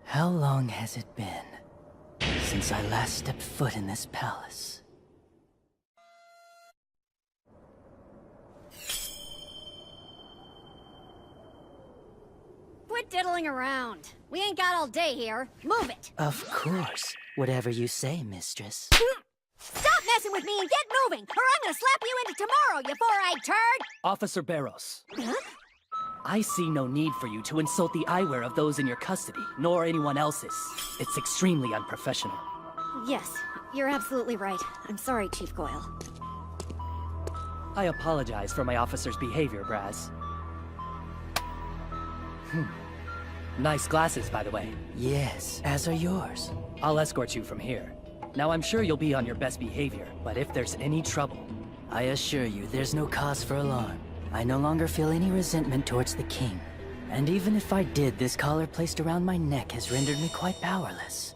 How long has it been since I last stepped foot in this palace? Quit diddling around. We ain't got all day here. Move it! Of course. Whatever you say, mistress. Stop messing with me and get moving, or I'm gonna slap you into tomorrow, you four-eyed turd! Officer Barros. Huh? I see no need for you to insult the eyewear of those in your custody, nor anyone else's. It's extremely unprofessional. Yes, you're absolutely right. I'm sorry, Chief Goyle. I apologize for my officer's behavior, Braz. Nice glasses, by the way. Yes, as are yours. I'll escort you from here. Now, I'm sure you'll be on your best behavior, but if there's any trouble... I assure you, there's no cause for alarm. I no longer feel any resentment towards the king. And even if I did, this collar placed around my neck has rendered me quite powerless.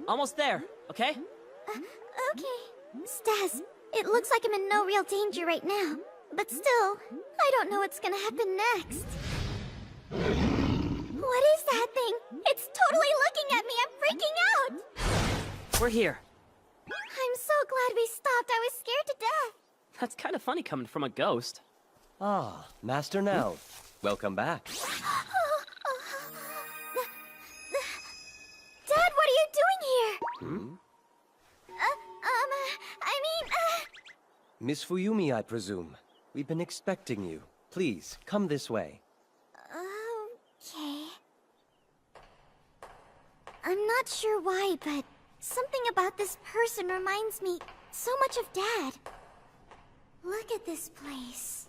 Almost there, okay? Okay. Stas, it looks like I'm in no real danger right now. But still, I don't know what's gonna happen next. What is that thing? It's totally looking at me! I'm freaking out! We're here. I'm so glad we stopped. I was scared to death. That's kind of funny coming from a ghost. Ah, Master Nell. Welcome back. Dad, what are you doing here? Miss Fuyumi, I presume. We've been expecting you. Please, come this way. Okay. I'm not sure why, but something about this person reminds me so much of Dad. Look at this place.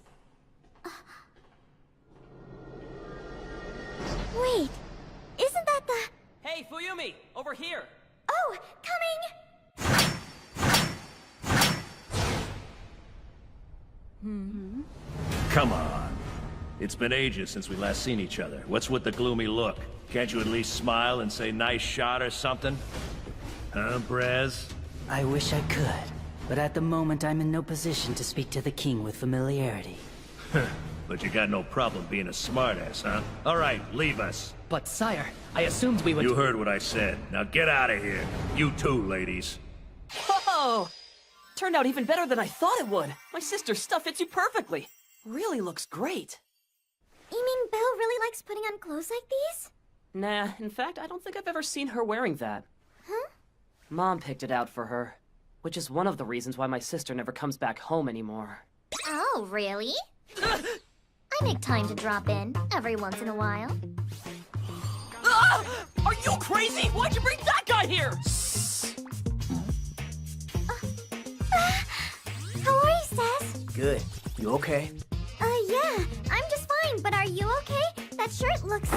Wait, isn't that the... Hey, Fuyumi! Over here! Oh, coming! Come on. It's been ages since we last seen each other. What's with the gloomy look? Can't you at least smile and say nice shot or something? Huh, Braz? I wish I could, but at the moment I'm in no position to speak to the king with familiarity. But you got no problem being a smartass, huh? All right, leave us. But, sire, I assumed we would... You heard what I said. Now get out of here. You too, ladies. Whoa! Turned out even better than I thought it would. My sister's stuff fits you perfectly. Really looks great. You mean Belle really likes putting on clothes like these? Nah, in fact, I don't think I've ever seen her wearing that. Huh? Mom picked it out for her, which is one of the reasons why my sister never comes back home anymore. Oh, really? I make time to drop in every once in a while. Ah! Are you crazy? Why'd you bring that guy here? How are you, Stas? Good. You okay? Yeah, I'm just fine, but are you okay? That shirt looks...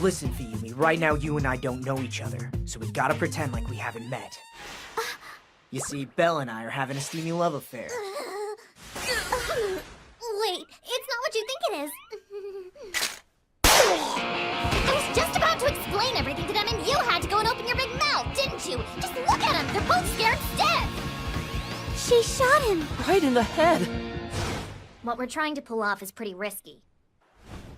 Listen, Fuyumi, right now you and I don't know each other, so we gotta pretend like we haven't met. You see, Belle and I are having a steamy love affair. Wait, it's not what you think it is. I was just about to explain everything to them and you had to go and open your big mouth, didn't you? Just look at them, they're both scared stiff! She shot him! Right in the head! What we're trying to pull off is pretty risky.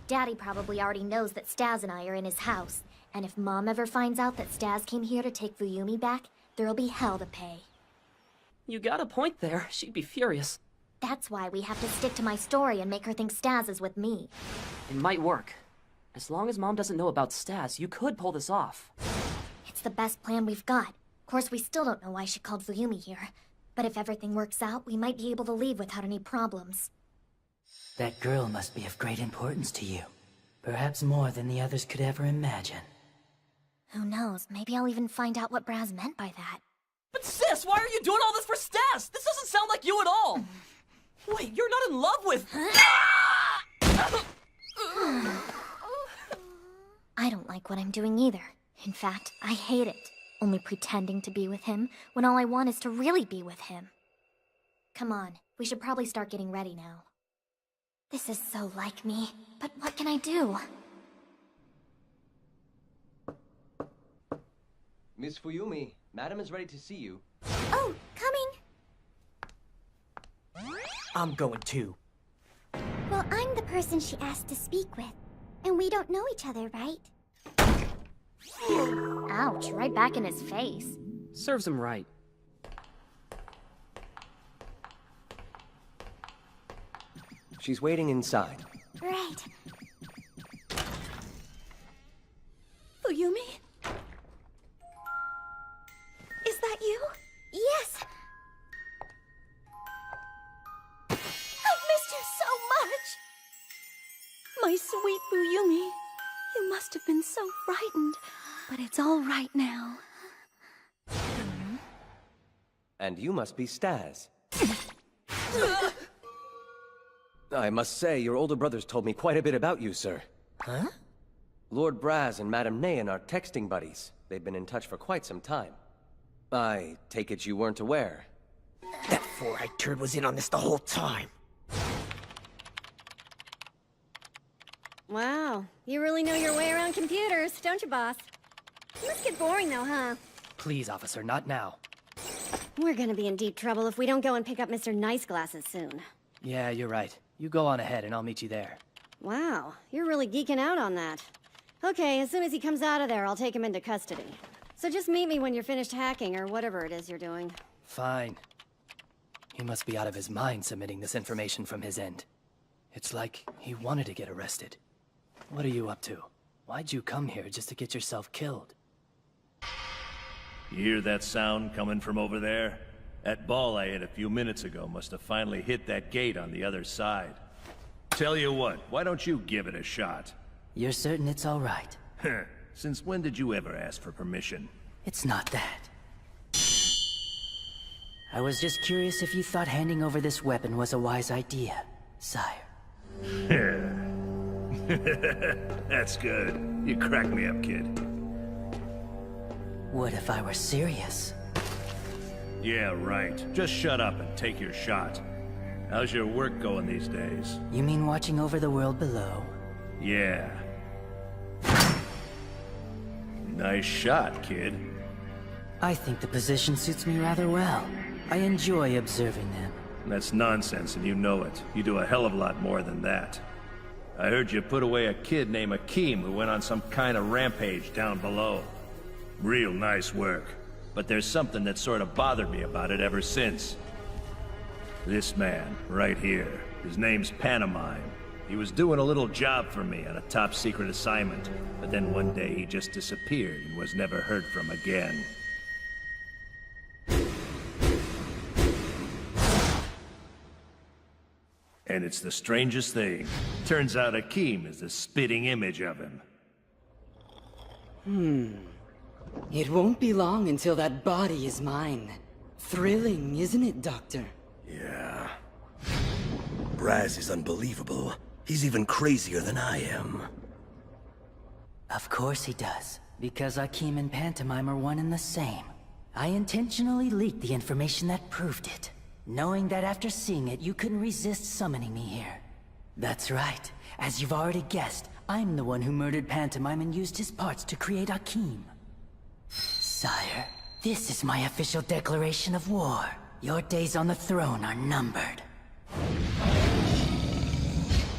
Daddy probably already knows that Stas and I are in his house, and if Mom ever finds out that Stas came here to take Fuyumi back, there'll be hell to pay. You got a point there. She'd be furious. That's why we have to stick to my story and make her think Stas is with me. It might work. As long as Mom doesn't know about Stas, you could pull this off. It's the best plan we've got. Of course, we still don't know why she called Fuyumi here. But if everything works out, we might be able to leave without any problems. That girl must be of great importance to you. Perhaps more than the others could ever imagine. Who knows? Maybe I'll even find out what Braz meant by that. But sis, why are you doing all this for Stas? This doesn't sound like you at all! Wait, you're not in love with... I don't like what I'm doing either. In fact, I hate it. only pretending to be with him when all I want is to really be with him. Come on, we should probably start getting ready now. This is so like me, but what can I do? Miss Fuyumi, Madam is ready to see you. Oh, coming! I'm going too. Well, I'm the person she asked to speak with. And we don't know each other, right? Ouch, right back in his face. Serves him right. She's waiting inside. Right. Fuyumi? Is that you? Yes! I've missed you so much! My sweet Fuyumi, you must have been so frightened, but it's all right now. And you must be Stas. I must say, your older brothers told me quite a bit about you, sir. Huh? Lord Braz and Madame Nayan are texting buddies. They've been in touch for quite some time. I take it you weren't aware. That four-eyed turd was in on this the whole time. Wow, you really know your way around computers, don't you, boss? It must get boring though, huh? Please, officer, not now. We're gonna be in deep trouble if we don't go and pick up Mr. Nice Glasses soon. Yeah, you're right. You go on ahead and I'll meet you there. Wow, you're really geeking out on that. Okay, as soon as he comes out of there, I'll take him into custody. So just meet me when you're finished hacking or whatever it is you're doing. Fine. He must be out of his mind submitting this information from his end. It's like he wanted to get arrested. What are you up to? Why'd you come here just to get yourself killed? You hear that sound coming from over there? That ball I hit a few minutes ago must have finally hit that gate on the other side. Tell you what, why don't you give it a shot? You're certain it's all right? Since when did you ever ask for permission? It's not that. I was just curious if you thought handing over this weapon was a wise idea, sire. That's good. You crack me up, kid. What if I were serious? Yeah, right. Just shut up and take your shot. How's your work going these days? You mean watching over the world below? Yeah. Nice shot, kid. I think the position suits me rather well. I enjoy observing them. That's nonsense, and you know it. You do a hell of a lot more than that. I heard you put away a kid named Akeem who went on some kind of rampage down below. Real nice work. But there's something that sort of bothered me about it ever since. This man, right here, his name's Pantomime. He was doing a little job for me on a top-secret assignment, but then one day he just disappeared and was never heard from again. And it's the strangest thing. Turns out Akeem is the spitting image of him. It won't be long until that body is mine. Thrilling, isn't it, Doctor? Yeah. Braz is unbelievable. He's even crazier than I am. Of course he does, because Akeem and Pantomime are one and the same. I intentionally leaked the information that proved it, knowing that after seeing it, you couldn't resist summoning me here. That's right. As you've already guessed, I'm the one who murdered Pantomime and used his parts to create Akeem. Sire, this is my official declaration of war. Your days on the throne are numbered.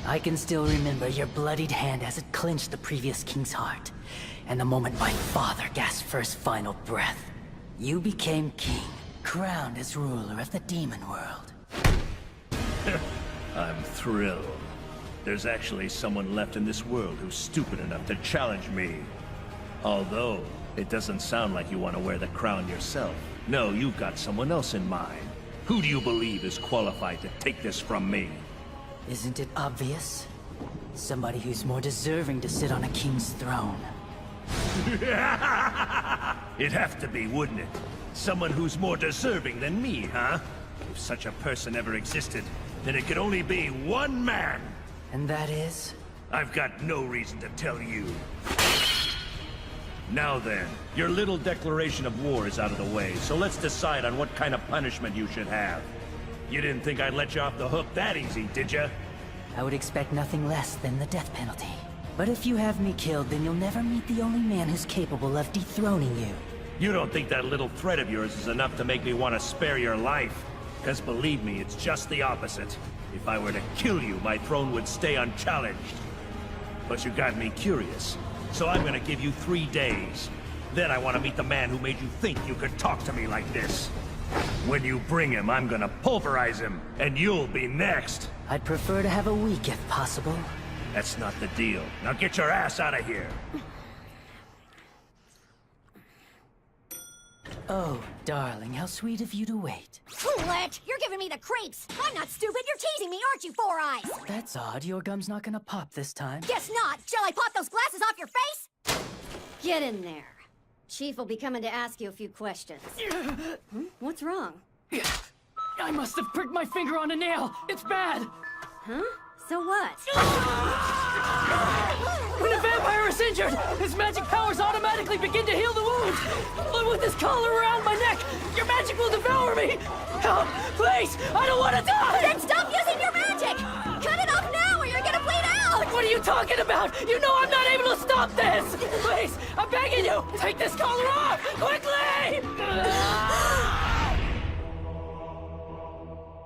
I can still remember your bloodied hand as it clenched the previous king's heart, and the moment my father gasped for his final breath. You became king, crowned as ruler of the demon world. I'm thrilled. There's actually someone left in this world who's stupid enough to challenge me. Although, it doesn't sound like you want to wear the crown yourself. No, you've got someone else in mind. Who do you believe is qualified to take this from me? Isn't it obvious? Somebody who's more deserving to sit on a king's throne. It'd have to be, wouldn't it? Someone who's more deserving than me, huh? If such a person ever existed, then it could only be one man! And that is? I've got no reason to tell you. Now then, your little declaration of war is out of the way, so let's decide on what kind of punishment you should have. You didn't think I'd let you off the hook that easy, did you? I would expect nothing less than the death penalty. But if you have me killed, then you'll never meet the only man who's capable of dethroning you. You don't think that little threat of yours is enough to make me want to spare your life? Because believe me, it's just the opposite. If I were to kill you, my throne would stay unchallenged. But you got me curious, so I'm gonna give you 3 days. Then I want to meet the man who made you think you could talk to me like this. When you bring him, I'm gonna pulverize him, and you'll be next. I'd prefer to have a week if possible. That's not the deal. Now get your ass out of here. Oh, darling, how sweet of you to wait. Fool-it! You're giving me the creeps! I'm not stupid, you're teasing me, aren't you, Four Eyes? That's odd. Your gum's not gonna pop this time. Guess not! Shall I pop those glasses off your face? Get in there. Chief will be coming to ask you a few questions. What's wrong? I must have pricked my finger on a nail. It's bad. Huh? So what? When a vampire is injured, his magic powers automatically begin to heal the wound. But with this collar around my neck, your magic will devour me. Help, please! I don't want to die! Then stop using your magic! Cut it off now or you're gonna bleed out! What are you talking about? You know I'm not able to stop this! Please, I'm begging you! Take this collar off! Quickly!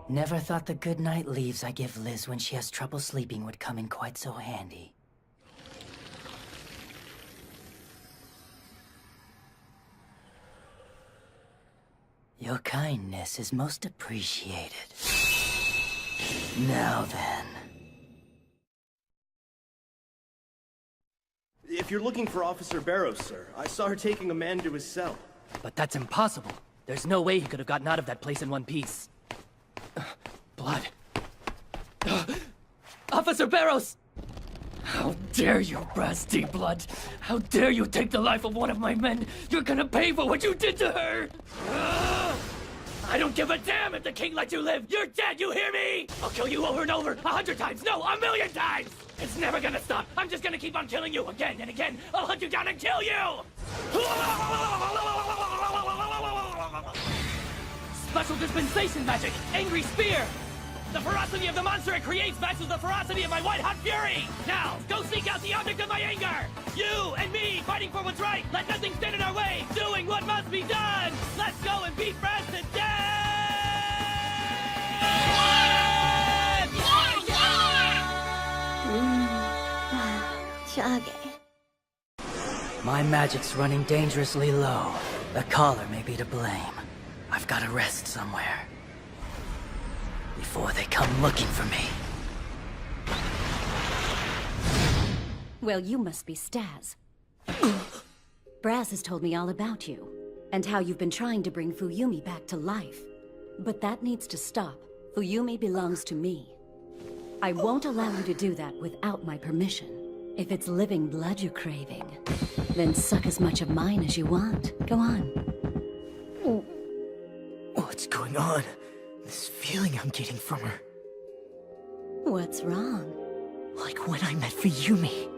Never thought the good night leaves I give Liz when she has trouble sleeping would come in quite so handy. Your kindness is most appreciated. Now then. If you're looking for Officer Barrows, sir, I saw her taking a man to his cell. But that's impossible. There's no way he could have gotten out of that place in one piece. Blood. Officer Barrows! How dare you, Brass D-Blood! How dare you take the life of one of my men! You're gonna pay for what you did to her! I don't give a damn if the king lets you live! You're dead, you hear me? I'll kill you over and over, 100 times, no, 1,000,000 times! It's never gonna stop! I'm just gonna keep on killing you again and again! I'll hunt you down and kill you! Special dispensation magic! Angry spear! The ferocity of the monster it creates matches the ferocity of my white-hot fury! Now, go seek out the object of my anger! You and me, fighting for what's right! Let nothing stand in our way! Doing what must be done! Let's go and beat Brass to death! My magic's running dangerously low. The collar may be to blame. I've got to rest somewhere. Before they come looking for me. Well, you must be Staz. Brass has told me all about you, and how you've been trying to bring Fuyumi back to life. But that needs to stop. Fuyumi belongs to me. I won't allow you to do that without my permission. If it's living blood you're craving, then suck as much of mine as you want. Go on. What's going on? This feeling I'm getting from her. What's wrong? Like when I met Fuyumi.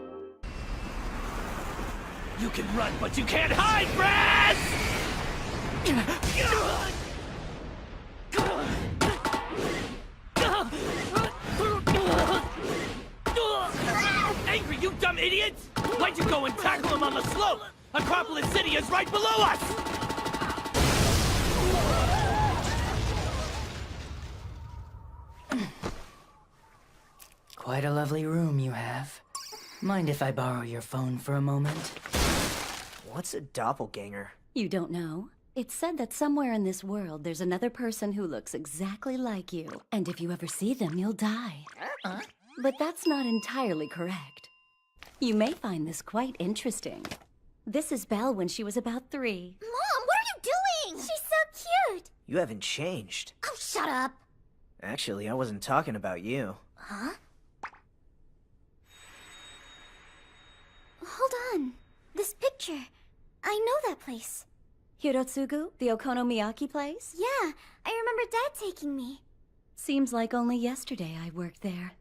You can run, but you can't hide, Brass! Angry, you dumb idiots! Why'd you go and tackle him on the slope? Acropolis City is right below us! Quite a lovely room you have. Mind if I borrow your phone for a moment? What's a doppelganger? You don't know? It's said that somewhere in this world there's another person who looks exactly like you. And if you ever see them, you'll die. But that's not entirely correct. You may find this quite interesting. This is Belle when she was about 3. Mom, what are you doing? She's so cute! You haven't changed. Oh, shut up! Actually, I wasn't talking about you. Huh? Hold on. This picture. I know that place. Hirotsugu, the Okonomiyaki place? Yeah, I remember Dad taking me. Seems like only yesterday I worked there.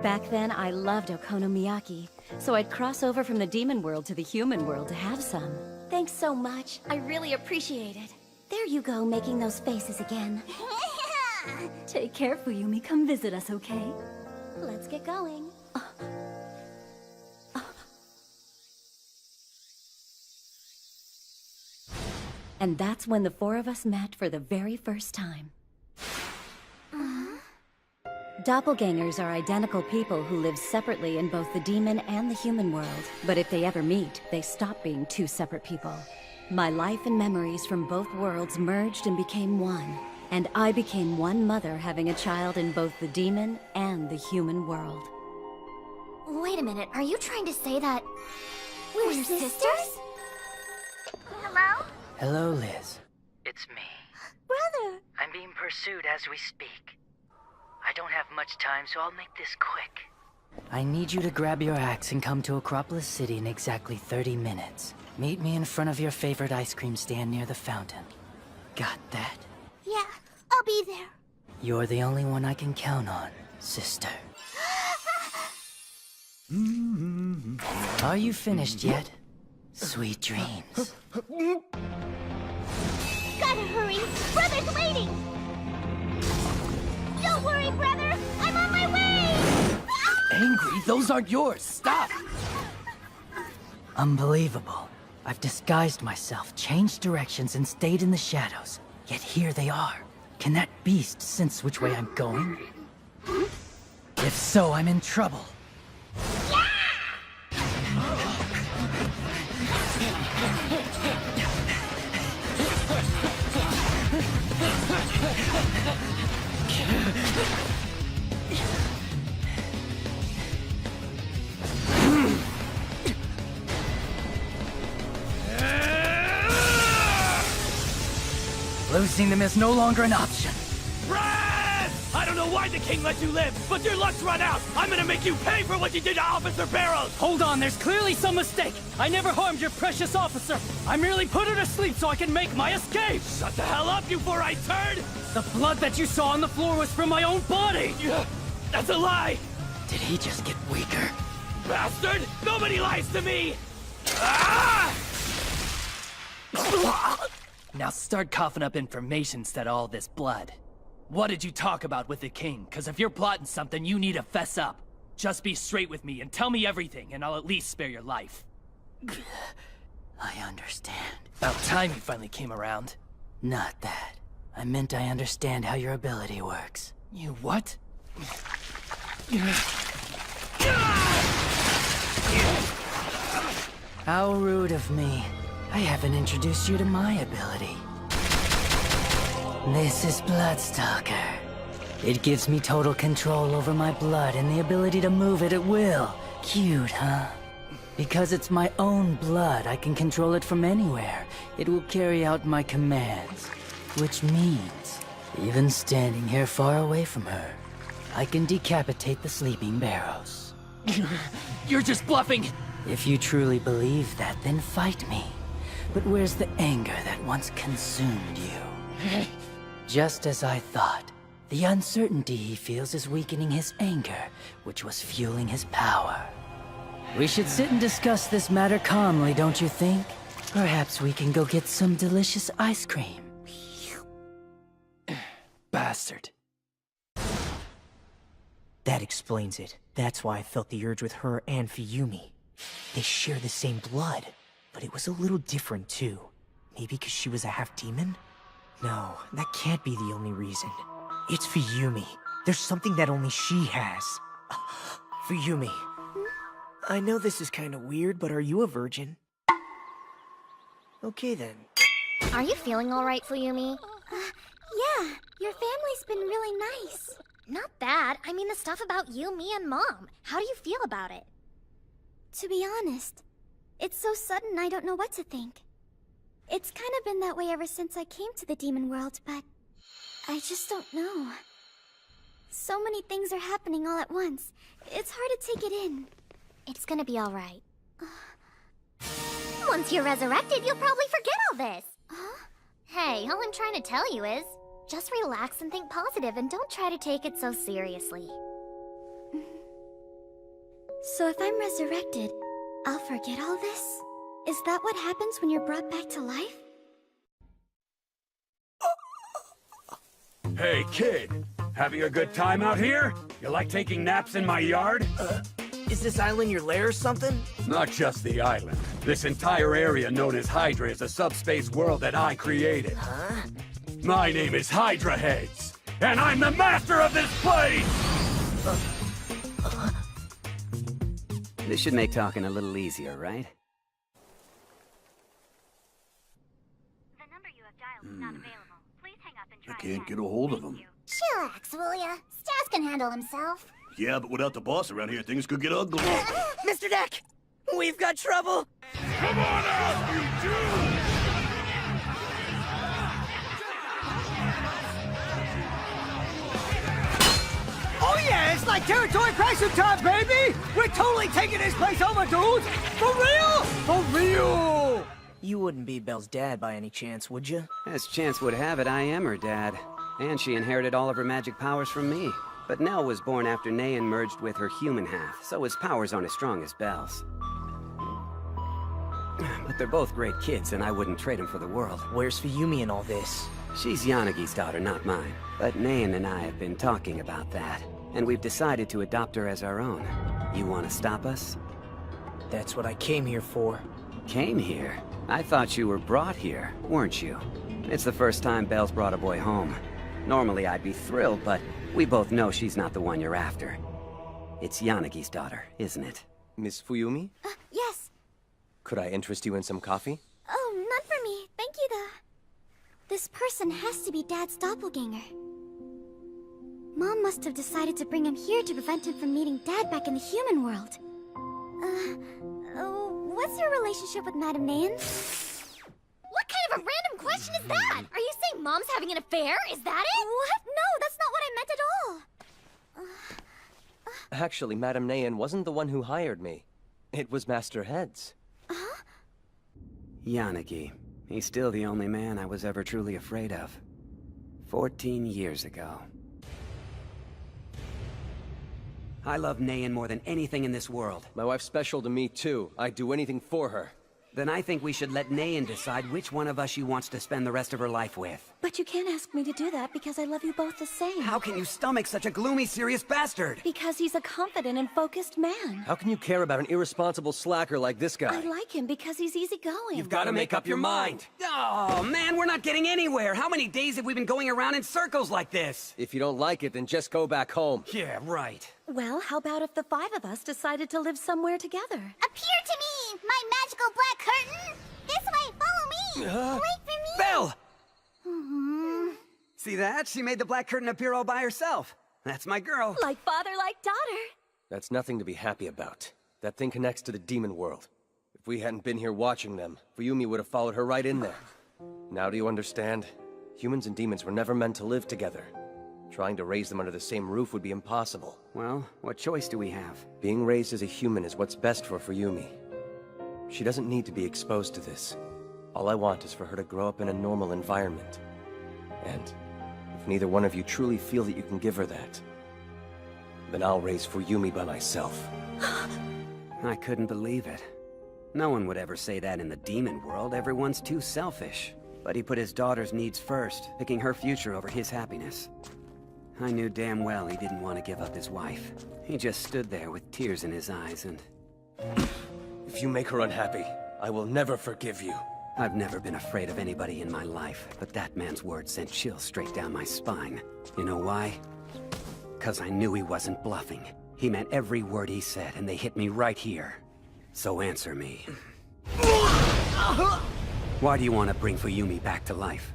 Back then, I loved okonomiyaki, so I'd cross over from the demon world to the human world to have some. Thanks so much. I really appreciate it. There you go, making those faces again. Take care, Fuyumi. Come visit us, okay? Let's get going. And that's when the four of us met for the very first time. Doppelgangers are identical people who live separately in both the demon and the human world. But if they ever meet, they stop being two separate people. My life and memories from both worlds merged and became one. And I became one mother having a child in both the demon and the human world. Wait a minute, are you trying to say that... We're sisters? Hello? Hello, Liz. It's me. Brother! I'm being pursued as we speak. I don't have much time, so I'll make this quick. I need you to grab your axe and come to Acropolis City in exactly 30 minutes. Meet me in front of your favorite ice cream stand near the fountain. Got that? Yeah, I'll be there. You're the only one I can count on, sister. Are you finished yet? Sweet dreams. Gotta hurry! Brother's waiting! Don't worry, brother! I'm on my way! Angry? Those aren't yours. Stop! Unbelievable. I've disguised myself, changed directions, and stayed in the shadows. Yet here they are. Can that beast sense which way I'm going? If so, I'm in trouble. Losing them is no longer an option. Brad! I don't know why the king let you live, but your luck's run out! I'm gonna make you pay for what you did to Officer Barrows! Hold on, there's clearly some mistake! I never harmed your precious officer! I merely put her to sleep so I can make my escape! Shut the hell up, you four-eyed turd! The blood that you saw on the floor was from my own body! That's a lie! Did he just get weaker? Bastard! Nobody lies to me! Ah! Now start coughing up information instead of all this blood. What did you talk about with the king? Because if you're plotting something, you need to fess up. Just be straight with me and tell me everything, and I'll at least spare your life. I understand. About time you finally came around. Not that. I meant I understand how your ability works. You what? How rude of me. I haven't introduced you to my ability. This is Bloodstalker. It gives me total control over my blood and the ability to move it at will. Cute, huh? Because it's my own blood, I can control it from anywhere. It will carry out my commands. Which means, even standing here far away from her, I can decapitate the sleeping Barrows. You're just bluffing! If you truly believe that, then fight me. But where's the anger that once consumed you? Just as I thought, the uncertainty he feels is weakening his anger, which was fueling his power. We should sit and discuss this matter calmly, don't you think? Perhaps we can go get some delicious ice cream. Bastard. That explains it. That's why I felt the urge with her and Fuyumi. They share the same blood, but it was a little different too. Maybe because she was a half-demon? No, that can't be the only reason. It's Fuyumi. There's something that only she has. Fuyumi. I know this is kind of weird, but are you a virgin? Okay then. Are you feeling alright, Fuyumi? Yeah, your family's been really nice. Not that. I mean the stuff about you, me, and Mom. How do you feel about it? To be honest, it's so sudden I don't know what to think. It's kind of been that way ever since I came to the demon world, but I just don't know. So many things are happening all at once. It's hard to take it in. It's gonna be alright. Once you're resurrected, you'll probably forget all this. Huh? Hey, all I'm trying to tell you is, just relax and think positive and don't try to take it so seriously. So if I'm resurrected, I'll forget all this? Is that what happens when you're brought back to life? Hey, kid! Having a good time out here? You like taking naps in my yard? Is this island your lair or something? Not just the island. This entire area known as Hydra is a subspace world that I created. Huh? My name is Hydra Heads, and I'm the master of this place! This should make talking a little easier, right? The number you have dialed is not available. Please hang up and try I can't get a hold of him. Chillax, will ya? Stas can handle himself. Yeah, but without the boss around here, things could get ugly. Mr. Deck! We've got trouble! Come on out, you two! Oh yeah, it's like territory crashing time, baby! We're totally taking this place over, dudes! For real? For real! You wouldn't be Belle's dad by any chance, would you? As chance would have it, I am her dad. And she inherited all of her magic powers from me. But Nell was born after Nayan merged with her human half, so his powers aren't as strong as Belle's. But they're both great kids, and I wouldn't trade them for the world. Where's Fuyumi in all this? She's Yanagi's daughter, not mine. But Nayan and I have been talking about that, and we've decided to adopt her as our own. You want to stop us? That's what I came here for. Came here? I thought you were brought here, weren't you? It's the first time Belle's brought a boy home. Normally I'd be thrilled, but we both know she's not the one you're after. It's Yanagi's daughter, isn't it? Miss Fuyumi? Yes. Could I interest you in some coffee? Oh, not for me. Thank you, though. This person has to be Dad's doppelganger. Mom must have decided to bring him here to prevent him from meeting Dad back in the human world. What's your relationship with Madame Nayan? What kind of a random question is that? Are you saying Mom's having an affair? Is that it? What? No, that's not what I meant at all. Actually, Madame Nayan wasn't the one who hired me. It was Master Heads. Huh? Yanagi. He's still the only man I was ever truly afraid of. 14 years ago. I love Nayan more than anything in this world. My wife's special to me, too. I'd do anything for her. Then I think we should let Nayan decide which one of us she wants to spend the rest of her life with. But you can't ask me to do that because I love you both the same. How can you stomach such a gloomy, serious bastard? Because he's a confident and focused man. How can you care about an irresponsible slacker like this guy? I like him because he's easygoing. You've got to make up your mind. Oh, man, we're not getting anywhere. How many days have we been going around in circles like this? If you don't like it, then just go back home. Yeah, right. Well, how about if the five of us decided to live somewhere together? Appear to me, my magical black curtain! This way, follow me! Wait for me! Belle! See that? She made the black curtain appear all by herself. That's my girl. Like father, like daughter. That's nothing to be happy about. That thing connects to the demon world. If we hadn't been here watching them, Fuyumi would have followed her right in there. Now do you understand? Humans and demons were never meant to live together. Trying to raise them under the same roof would be impossible. Well, what choice do we have? Being raised as a human is what's best for Fuyumi. She doesn't need to be exposed to this. All I want is for her to grow up in a normal environment. And if neither one of you truly feel that you can give her that, then I'll raise Fuyumi by myself. I couldn't believe it. No one would ever say that in the demon world. Everyone's too selfish. But he put his daughter's needs first, picking her future over his happiness. I knew damn well he didn't want to give up his wife. He just stood there with tears in his eyes and... If you make her unhappy, I will never forgive you. I've never been afraid of anybody in my life, but that man's words sent chills straight down my spine. You know why? 'Cause I knew he wasn't bluffing. He meant every word he said, and they hit me right here. So answer me. Why do you want to bring Fuyumi back to life?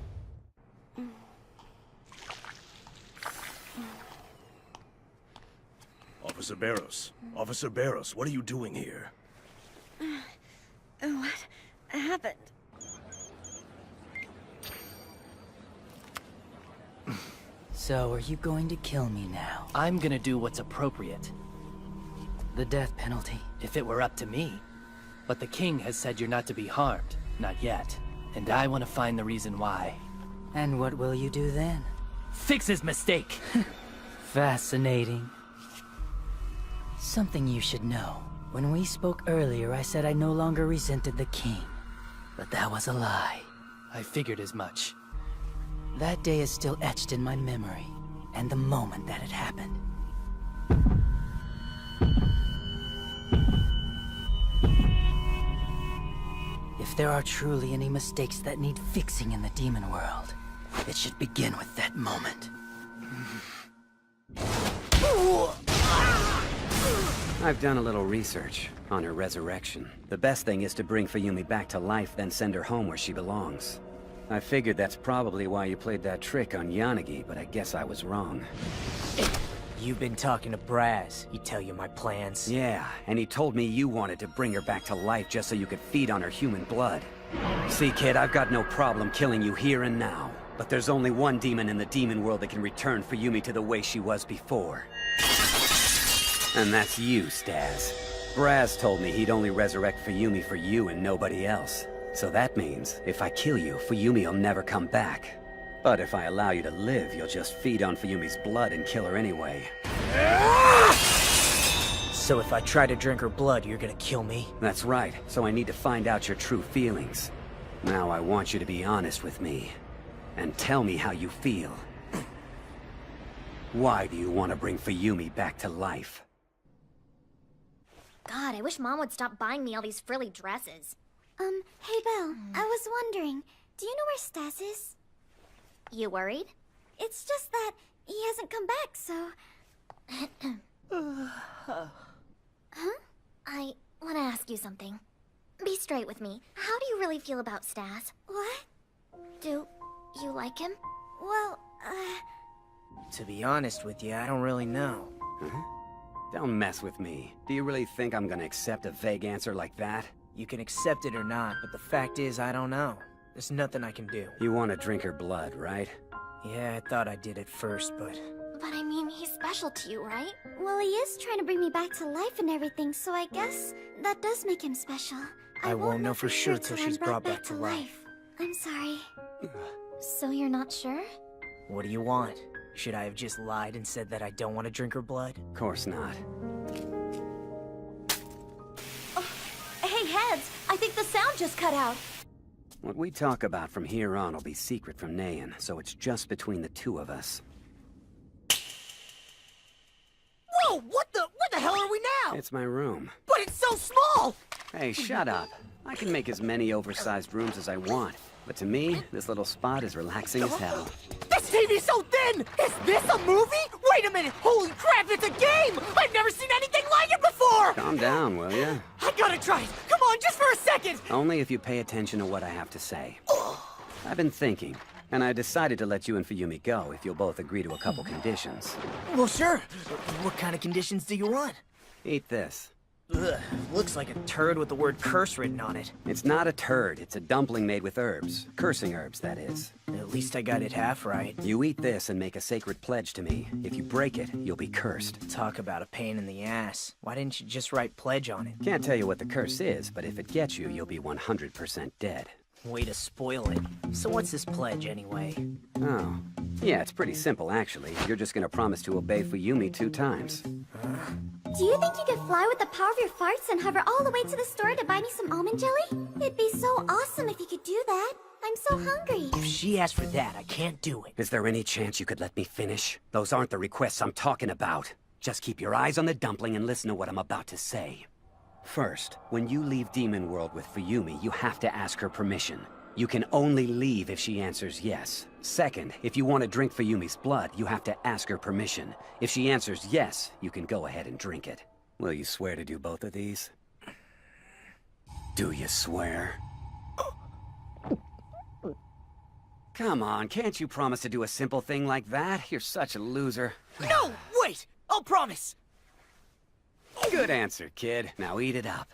Officer Barros. Officer Barros, what are you doing here? What happened? So, are you going to kill me now? I'm gonna do what's appropriate. The death penalty. If it were up to me. But the king has said you're not to be harmed. Not yet. And I want to find the reason why. And what will you do then? Fix his mistake! Fascinating. Something you should know. When we spoke earlier, I said I no longer resented the king. But that was a lie. I figured as much. That day is still etched in my memory, and the moment that it happened. If there are truly any mistakes that need fixing in the demon world, it should begin with that moment. I've done a little research on her resurrection. The best thing is to bring Fuyumi back to life, then send her home where she belongs. I figured that's probably why you played that trick on Yanagi, but I guess I was wrong. You've been talking to Braz. He tell you my plans? Yeah, and he told me you wanted to bring her back to life just so you could feed on her human blood. See, kid, I've got no problem killing you here and now. But there's only one demon in the demon world that can return Fuyumi to the way she was before. And that's you, Stas. Braz told me he'd only resurrect Fuyumi for you and nobody else. So that means, if I kill you, Fuyumi'll never come back. But if I allow you to live, you'll just feed on Fuyumi's blood and kill her anyway. So if I try to drink her blood, you're gonna kill me? That's right, so I need to find out your true feelings. Now I want you to be honest with me. And tell me how you feel. Why do you want to bring Fuyumi back to life? God, I wish Mom would stop buying me all these frilly dresses. Hey Belle, I was wondering, do you know where Stas is? You worried? It's just that he hasn't come back, so... Huh? I want to ask you something. Be straight with me. How do you really feel about Stas? What? Do you like him? Well, To be honest with you, I don't really know. Huh? Don't mess with me. Do you really think I'm gonna accept a vague answer like that? You can accept it or not, but the fact is, I don't know. There's nothing I can do. You want to drink her blood, right? Yeah, I thought I did at first, but... But I mean, he's special to you, right? well, he is trying to bring me back to life and everything, so I guess that does make him special. I won't know for sure till she's brought back to life. I'm sorry. So you're not sure? What do you want? Should I have just lied and said that I don't want to drink her blood? Of course not. Hey, Heads! I think the sound just cut out. What we talk about from here on will be secret from Nayan, so it's just between the two of us. Whoa, where the hell are we now? It's my room. But it's so small! Hey, shut up. I can make as many oversized rooms as I want, but to me, this little spot is relaxing as hell. This TV's so thin! Is this a movie? Wait a minute! Holy crap, it's a game! I've never seen anything like it before! Calm down, will ya? I gotta try it! Come on, just for a second! Only if you pay attention to what I have to say. I've been thinking, and I decided to let you and Fuyumi go if you'll both agree to a couple conditions. Well, sure. What kind of conditions do you want? Eat this. Ugh, looks like a turd with the word curse written on it. It's not a turd, it's a dumpling made with herbs. Cursing herbs, that is. At least I got it half right. You eat this and make a sacred pledge to me. If you break it, you'll be cursed. Talk about a pain in the ass. Why didn't you just write pledge on it? Can't tell you what the curse is, but if it gets you, you'll be 100% dead. Way to spoil it. So what's this pledge, anyway? Oh. Yeah, it's pretty simple, actually. You're just gonna promise to obey Fuyumi 2 times. Do you think you could fly with the power of your farts and hover all the way to the store to buy me some almond jelly? It'd be so awesome if you could do that. I'm so hungry. If she asks for that, I can't do it. Is there any chance you could let me finish? Those aren't the requests I'm talking about. Just keep your eyes on the dumpling and listen to what I'm about to say. First, when you leave Demon World with Fuyumi, you have to ask her permission. You can only leave if she answers yes. Second, if you want to drink Fuyumi's blood, you have to ask her permission. If she answers yes, you can go ahead and drink it. Will you swear to do both of these? Do you swear? Come on, can't you promise to do a simple thing like that? You're such a loser. No, wait! I'll promise! Good answer, kid. Now eat it up.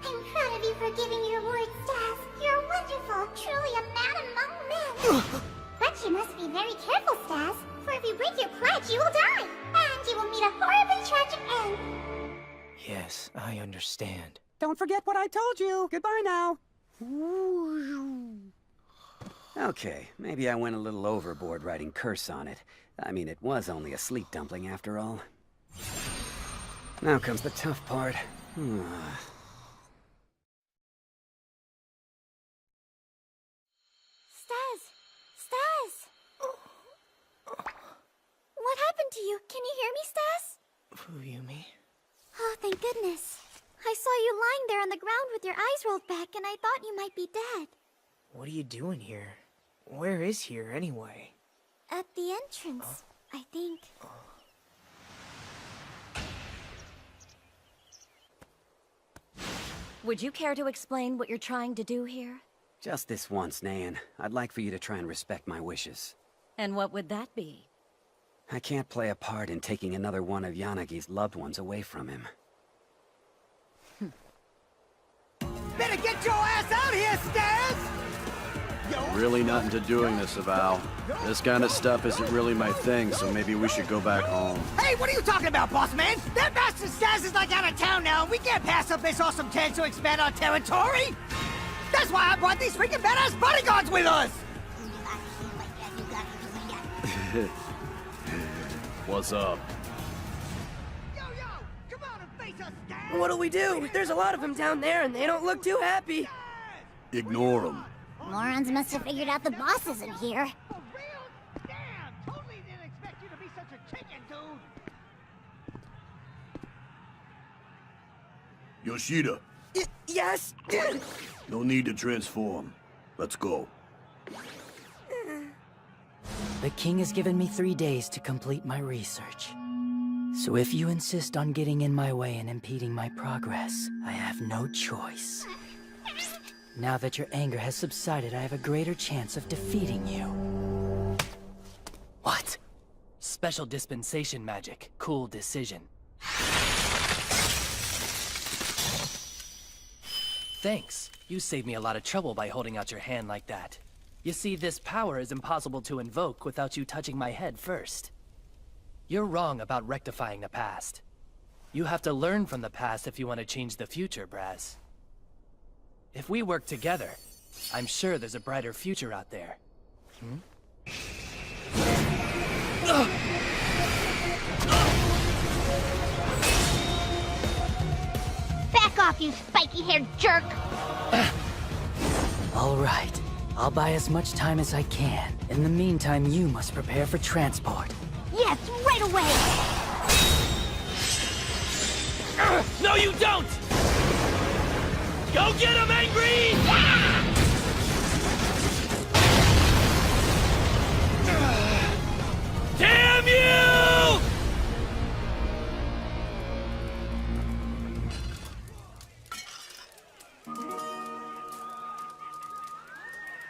I'm proud of you for giving your word, Stas. You're wonderful, truly a man among men. But you must be very careful, Stas, for if you break your pledge, you will die, and you will meet a horribly tragic end. Yes, I understand. Don't forget what I told you. Goodbye now. Okay, maybe I went a little overboard writing curse on it. I mean, it was only a sleep dumpling after all. Now comes the tough part. Stas! What happened to you? Can you hear me, Stas? Fuyumi? Oh, thank goodness. I saw you lying there on the ground with your eyes rolled back, and I thought you might be dead. What are you doing here? Where is here, anyway? At the entrance, I think. Would you care to explain what you're trying to do here? Just this once, Nan. I'd like for you to try and respect my wishes. And what would that be? I can't play a part in taking another one of Yanagi's loved ones away from him. Better get your ass out here, Stas! Really not into doing this, Avow. This kind of stuff isn't really my thing, so maybe we should go back home. Hey, what are you talking about, boss man? That Master Stas is like out of town now, and we can't pass up this awesome chance to expand our territory! That's why I brought these freaking badass bodyguards with us! What's up? What'll we do? There's a lot of them down there, and they don't look too happy. Ignore them. Morons must have figured out the boss isn't here. Yoshida. Yes? No need to transform. Let's go. The king has given me 3 days to complete my research. So if you insist on getting in my way and impeding my progress, I have no choice. Now that your anger has subsided, I have a greater chance of defeating you. What? Special dispensation magic. Cool decision. Thanks. You saved me a lot of trouble by holding out your hand like that. You see, this power is impossible to invoke without you touching my head first. You're wrong about rectifying the past. You have to learn from the past if you want to change the future, Braz. If we work together, I'm sure there's a brighter future out there. Back off, you spiky-haired jerk! All right. I'll buy as much time as I can. In the meantime, you must prepare for transport. Yes, right away! No, you don't! Go get him, Angry! Damn you!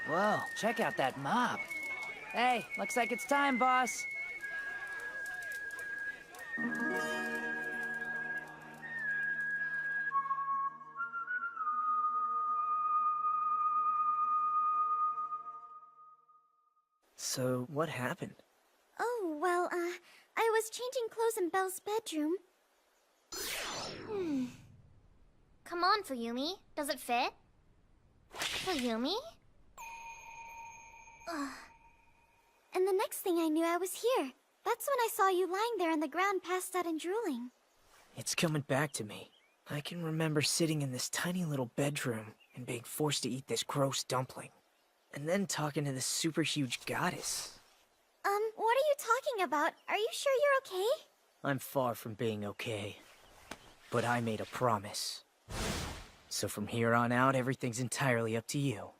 Whoa, check out that mob. Hey, looks like it's time, boss. So, what happened? Oh, well, I was changing clothes in Belle's bedroom. Come on, Fuyumi. Does it fit? Fuyumi? And the next thing I knew, I was here. That's when I saw you lying there on the ground, passed out and drooling. It's coming back to me. I can remember sitting in this tiny little bedroom and being forced to eat this gross dumpling. And then talking to this super huge goddess. What are you talking about? Are you sure you're okay? I'm far from being okay. But I made a promise. So from here on out, everything's entirely up to you.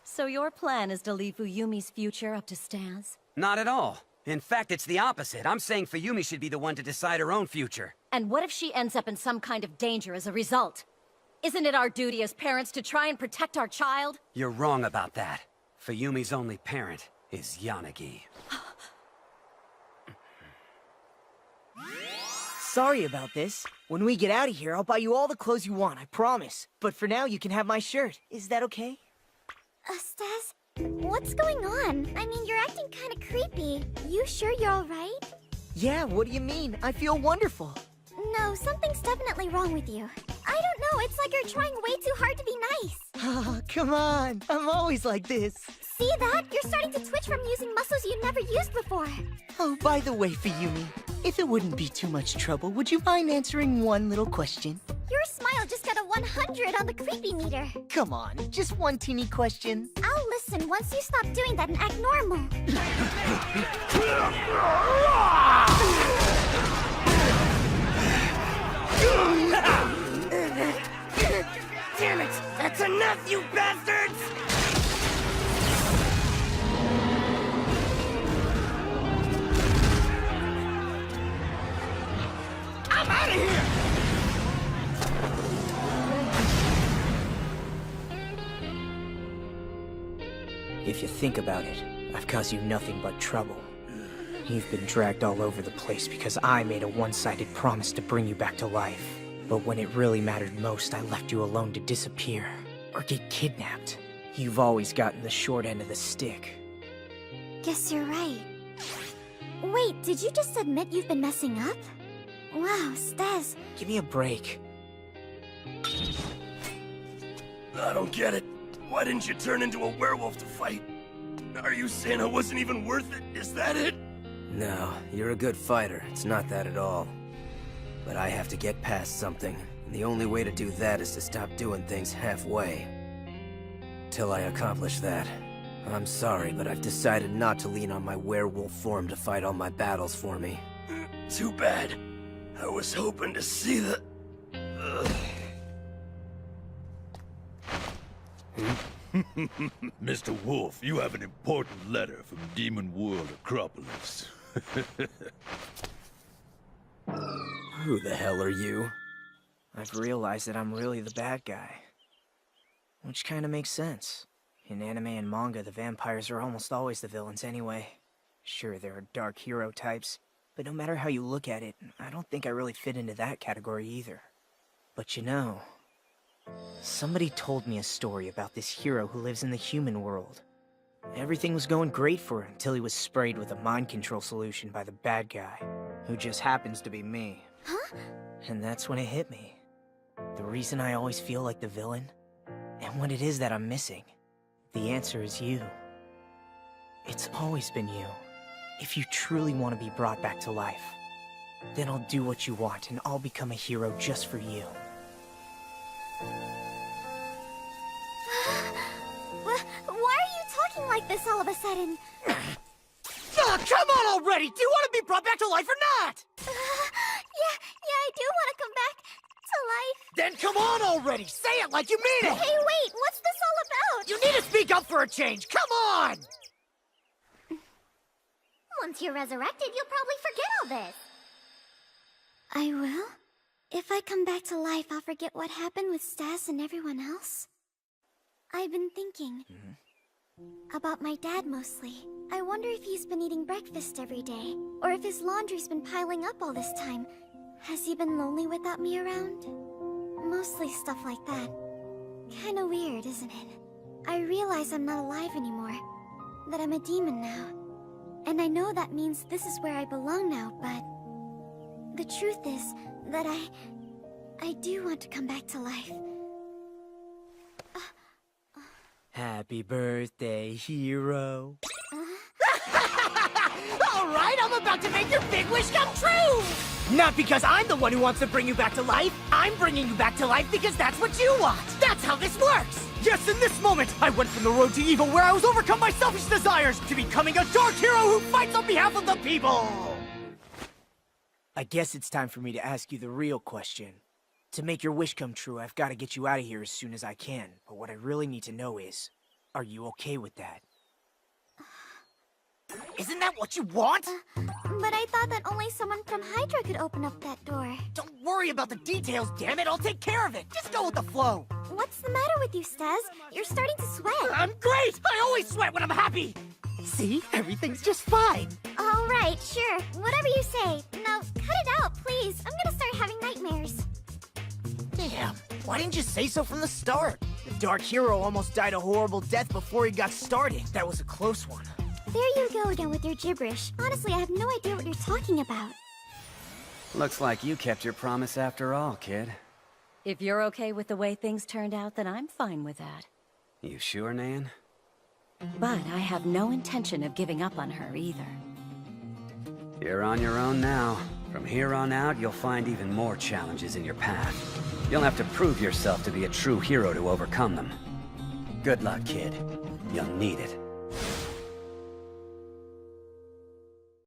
So your plan is to leave Fuyumi's future up to Stas? Not at all. In fact, it's the opposite. I'm saying Fuyumi should be the one to decide her own future. And what if she ends up in some kind of danger as a result? Isn't it our duty as parents to try and protect our child? You're wrong about that. Fuyumi's only parent is Yanagi. Sorry about this. When we get out of here, I'll buy you all the clothes you want, I promise. But for now, you can have my shirt. Is that okay? Stas, what's going on? I mean, you're acting kind of creepy. You sure you're alright? Yeah, what do you mean? I feel wonderful. No, something's definitely wrong with you. I don't know, it's like you're trying way too hard to be nice. Oh, come on. I'm always like this. See that? You're starting to twitch from using muscles you never used before. Oh, by the way, Fuyumi, if it wouldn't be too much trouble, would you mind answering one little question? Your smile just got a 100 on the creepy meter. Come on, just one teeny question. I'll listen once you stop doing that and act normal. Damn it! That's enough, you bastards! I'm out of here! If you think about it, I've caused you nothing but trouble. You've been dragged all over the place because I made a one-sided promise to bring you back to life. But when it really mattered most, I left you alone to disappear or get kidnapped. You've always gotten the short end of the stick. Guess you're right. Wait, did you just admit you've been messing up? Wow, Stas. Give me a break. I don't get it. Why didn't you turn into a werewolf to fight? Are you saying I wasn't even worth it? Is that it? No, you're a good fighter. It's not that at all. But I have to get past something, and the only way to do that is to stop doing things halfway. Till I accomplish that. I'm sorry, but I've decided not to lean on my werewolf form to fight all my battles for me. Too bad. I was hoping to see the... Mr. Wolf, you have an important letter from Demon World Acropolis. Who the hell are you? I've realized that I'm really the bad guy. Which kinda makes sense. In anime and manga, the vampires are almost always the villains anyway. Sure, there are dark hero types, but no matter how you look at it, I don't think I really fit into that category either. But you know, somebody told me a story about this hero who lives in the human world. Everything was going great for him until he was sprayed with a mind control solution by the bad guy, who just happens to be me. Huh? And that's when it hit me. The reason I always feel like the villain, and what it is that I'm missing. The answer is you. It's always been you. If you truly want to be brought back to life, then I'll do what you want and I'll become a hero just for you. Why are you talking like this all of a sudden? Oh, come on already! Do you want to be brought back to life or not? Yeah, I do want to come back to life. Then come on already! Say it like you mean it! Hey, wait, what's this all about? You need to speak up for a change! Come on! Once you're resurrected, you'll probably forget all this. I will? If I come back to life, I'll forget what happened with Stas and everyone else? I've been thinking. About my dad, mostly. I wonder if he's been eating breakfast every day, or if his laundry's been piling up all this time. Has he been lonely without me around? Mostly stuff like that. Kinda weird, isn't it? I realize I'm not alive anymore. That I'm a demon now. And I know that means this is where I belong now, but... the truth is that I do want to come back to life. Happy birthday, hero. Alright, I'm about to make your big wish come true! Not because I'm the one who wants to bring you back to life. I'm bringing you back to life because that's what you want. That's how this works! Yes, in this moment, I went from the road to evil where I was overcome by selfish desires to becoming a dark hero who fights on behalf of the people! I guess it's time for me to ask you the real question. To make your wish come true, I've got to get you out of here as soon as I can. But what I really need to know is, are you okay with that? Isn't that what you want? But I thought that only someone from Hydra could open up that door. Don't worry about the details, damn it! I'll take care of it! Just go with the flow! What's the matter with you, Stas? You're starting to sweat. I'm great! I always sweat when I'm happy! See? Everything's just fine! Alright, sure. Whatever you say. Now, cut it out, please. I'm gonna start having nightmares. Damn, why didn't you say so from the start? The Dark Hero almost died a horrible death before he got started. That was a close one. There you go again with your gibberish. Honestly, I have no idea what you're talking about. Looks like you kept your promise after all, kid. If you're okay with the way things turned out, then I'm fine with that. You sure, Nan? But I have no intention of giving up on her either. You're on your own now. From here on out, you'll find even more challenges in your path. You'll have to prove yourself to be a true hero to overcome them. Good luck, kid. You'll need it.